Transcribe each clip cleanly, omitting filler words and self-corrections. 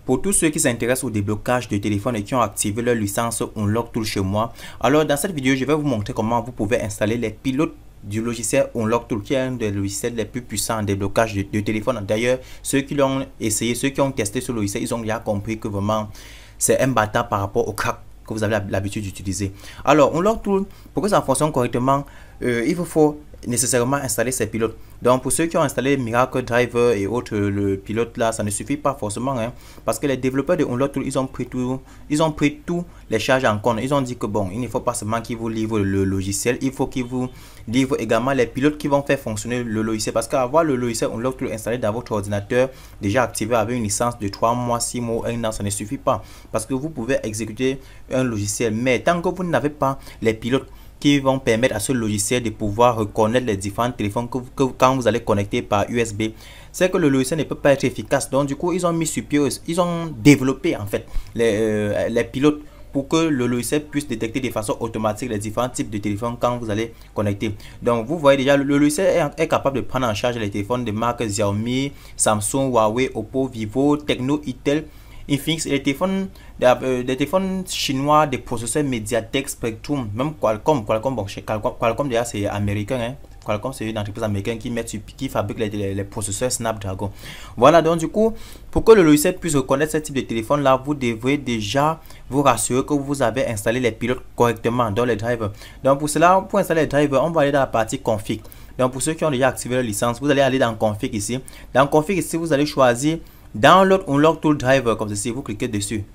Pour tous ceux qui s'intéressent au déblocage de téléphone et qui ont activé leur licence Unlock Tool chez moi, alors dans cette vidéo, je vais vous montrer comment vous pouvez installer les pilotes du logiciel Unlock Tool, qui est un des logiciels les plus puissants en déblocage de téléphone. D'ailleurs, ceux qui l'ont essayé, ceux qui ont testé ce logiciel, ils ont déjà compris que vraiment c'est un bâtard par rapport au crack que vous avez l'habitude d'utiliser. Alors, Unlock Tool, pour que ça fonctionne correctement, il vous faut nécessairement installer ces pilotes. Donc pour ceux qui ont installé Miracle Driver et autres, le pilote là, ça ne suffit pas forcément, hein, parce que les développeurs de Unlock Tool, ils ont pris tous les charges en compte. Ils ont dit que bon, il ne faut pas seulement qu'ils vous livrent le logiciel, il faut qu'ils vous livrent également les pilotes qui vont faire fonctionner le logiciel, parce qu'avoir le logiciel Unlock Tool installé dans votre ordinateur déjà activé avec une licence de 3 mois, 6 mois, 1 an, ça ne suffit pas, parce que vous pouvez exécuter un logiciel, mais tant que vous n'avez pas les pilotes qui vont permettre à ce logiciel de pouvoir reconnaître les différents téléphones que quand vous allez connecter par USB, c'est que le logiciel ne peut pas être efficace. Donc du coup, ils ont mis sur pied, ils ont développé en fait les pilotes pour que le logiciel puisse détecter de façon automatique les différents types de téléphones quand vous allez connecter. Donc vous voyez déjà, le logiciel est capable de prendre en charge les téléphones de marques Xiaomi, Samsung, Huawei, Oppo, Vivo, Tecno, Itel, Infinix, et des téléphones chinois, des processeurs MediaTek, Spectrum, même Qualcomm. Qualcomm déjà c'est américain, hein. Qualcomm c'est une entreprise américaine qui fabrique les processeurs Snapdragon. Voilà, donc du coup, pour que le logiciel puisse reconnaître ce type de téléphone là, vous devrez déjà vous rassurer que vous avez installé les pilotes correctement dans les drivers. Donc pour cela, pour installer les drivers, on va aller dans la partie config. Donc pour ceux qui ont déjà activé leur licence, vous allez aller dans config ici. Dans config ici, vous allez choisir Download Unlock Tool Driver, comme ceci, vous cliquez dessus.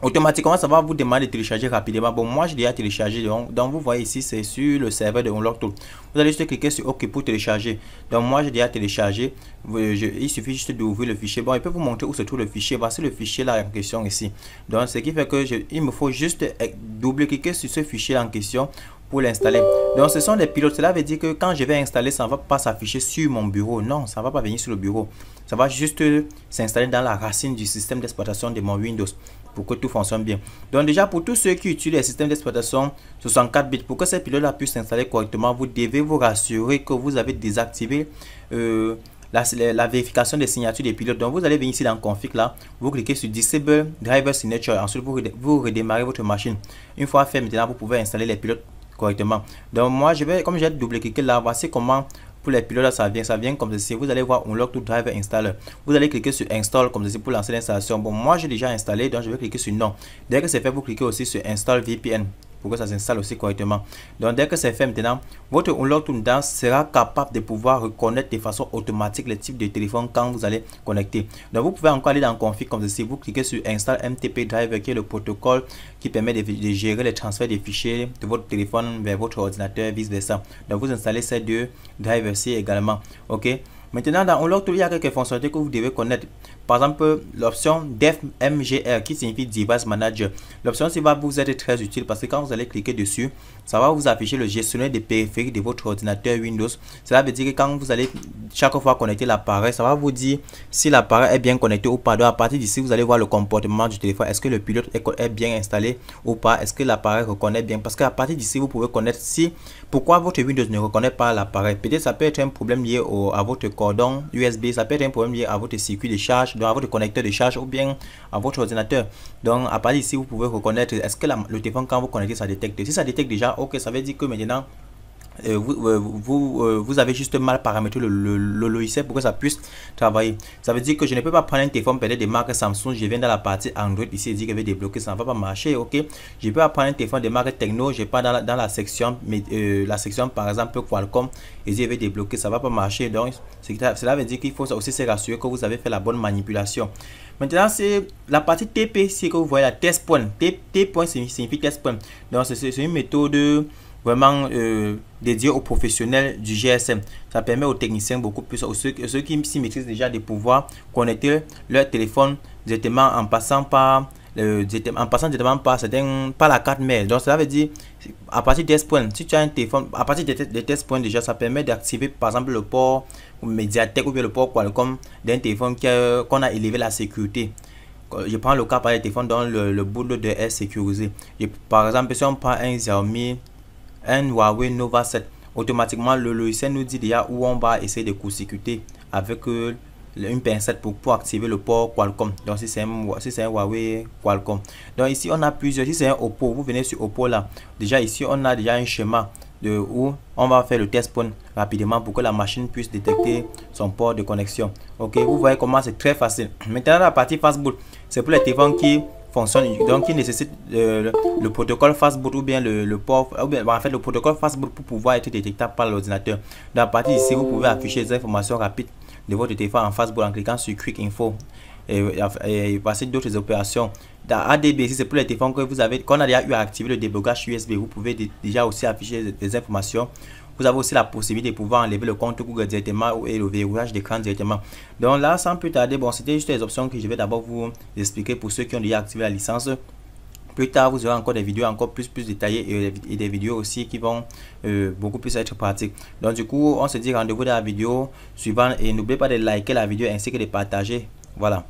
Automatiquement, ça va vous demander de télécharger rapidement. Bon, moi, j'ai déjà téléchargé. Donc, vous voyez ici, c'est sur le serveur de Unlock Tool. Vous allez juste cliquer sur OK pour télécharger. Donc, moi, j'ai déjà téléchargé. Il suffit juste d'ouvrir le fichier. Bon, il peut vous montrer où se trouve le fichier. Voici le fichier là en question ici. Donc, ce qui fait que il me faut juste double-cliquer sur ce fichier en question pour l'installer. Donc ce sont des pilotes. Cela veut dire que quand je vais installer, ça ne va pas s'afficher sur mon bureau. Non, ça ne va pas venir sur le bureau. Ça va juste s'installer dans la racine du système d'exploitation de mon Windows pour que tout fonctionne bien. Donc déjà, pour tous ceux qui utilisent les systèmes d'exploitation 64 bits, pour que ces pilotes là puissent s'installer correctement, vous devez vous rassurer que vous avez désactivé la vérification des signatures des pilotes. Donc vous allez venir ici dans config là, vous cliquez sur Disable Driver Signature, ensuite vous redémarrez votre machine. Une fois fait, maintenant vous pouvez installer les pilotes correctement. Donc moi comme j'ai double-cliqué là, voici comment pour les pilotes là, ça vient comme ceci. Vous allez voir Unlock Tool Driver Installer. Vous allez cliquer sur Install comme ceci pour lancer l'installation. Bon, moi j'ai déjà installé, donc je vais cliquer sur Non. Dès que c'est fait, vous cliquez aussi sur Install VPN pour que ça s'installe aussi correctement. Donc dès que c'est fait, maintenant votre Unlock Tool sera capable de pouvoir reconnaître de façon automatique les types de téléphones quand vous allez connecter. Donc vous pouvez encore aller dans config comme ceci, vous cliquez sur Install MTP Driver, qui est le protocole qui permet de gérer les transferts des fichiers de votre téléphone vers votre ordinateur, vice versa. Donc vous installez ces deux drivers ci également. OK. Maintenant, dans Unlock Tool, il y a quelques fonctionnalités que vous devez connaître. Par exemple, l'option DevMGR qui signifie Device Manager. L'option-ci va vous être très utile parce que quand vous allez cliquer dessus, ça va vous afficher le gestionnaire des périphériques de votre ordinateur Windows. Cela veut dire que quand vous allez chaque fois connecter l'appareil, ça va vous dire si l'appareil est bien connecté ou pas. Donc à partir d'ici, vous allez voir le comportement du téléphone. Est-ce que le pilote est bien installé ou pas? Est-ce que l'appareil reconnaît bien? Parce qu'à partir d'ici, vous pouvez connaître pourquoi votre Windows ne reconnaît pas l'appareil. Peut-être ça peut être un problème lié à votre cordon USB, ça peut être un problème lié à votre circuit de charge, donc à votre connecteur de charge ou bien à votre ordinateur. Donc à partir d'ici, vous pouvez reconnaître est-ce que le téléphone, quand vous connectez, ça détecte. Si ça détecte déjà, ok, ça veut dire que maintenant vous avez juste mal paramétré le logiciel pour que ça puisse travailler. Ça veut dire que je ne peux pas prendre un téléphone peut-être des marques Samsung, je viens dans la partie Android ici, dit que je vais débloquer, ça ne va pas marcher. Ok, je peux pas prendre un téléphone des marques Tecno, je pas dans la section par exemple Qualcomm, et je vais débloquer, ça va pas marcher. Donc cela veut dire qu'il faut aussi se rassurer que vous avez fait la bonne manipulation. Maintenant, c'est la partie TP ici que vous voyez, la test point. T point signifie test point. Donc c'est une méthode vraiment dédié aux professionnels du GSM. Ça permet aux techniciens beaucoup plus, ceux qui s'y maîtrisent déjà, de pouvoir connecter leur téléphone directement en passant directement par la carte mail. Donc cela veut dire à partir des test points, si tu as un téléphone à partir des test points déjà, ça permet d'activer par exemple le port MediaTek ou bien le port Qualcomm d'un téléphone qu'on a élevé la sécurité. Je prends le cas par les téléphones dont le bootloader est sécurisé. Par exemple, si on prend un Xiaomi, un Huawei Nova 7, automatiquement le logiciel nous dit déjà où on va essayer de court-circuiter avec une pincette pour activer le port Qualcomm. Donc si c'est un Huawei Qualcomm. Donc ici on a plusieurs. Si c'est un Oppo, vous venez sur Oppo là. Déjà ici on a déjà un schéma de où on va faire le test point rapidement pour que la machine puisse détecter son port de connexion. Ok, vous voyez comment c'est très facile. Maintenant la partie fastboot, c'est pour les téléphones qui fonctionnent, donc qui nécessitent le protocole fastboot ou bien le port, ou bien en fait le protocole fastboot pour pouvoir être détectable par l'ordinateur. Dans la partie ici, vous pouvez afficher les informations rapides de votre téléphone en fastboot en cliquant sur Quick Info et passer d'autres opérations. Dans ADB, c'est pour les téléphones que vous avez, qu'on a déjà eu à activer le débogage USB, vous pouvez déjà aussi afficher des informations. Vous avez aussi la possibilité de pouvoir enlever le compte Google directement et le verrouillage d'écran directement. Donc là, sans plus tarder, bon, c'était juste les options que je vais d'abord vous expliquer pour ceux qui ont déjà activé la licence. Plus tard, vous aurez encore des vidéos encore plus détaillées et des vidéos aussi qui vont beaucoup plus être pratiques. Donc du coup, on se dit rendez-vous dans la vidéo suivante et n'oubliez pas de liker la vidéo ainsi que de partager. Voilà.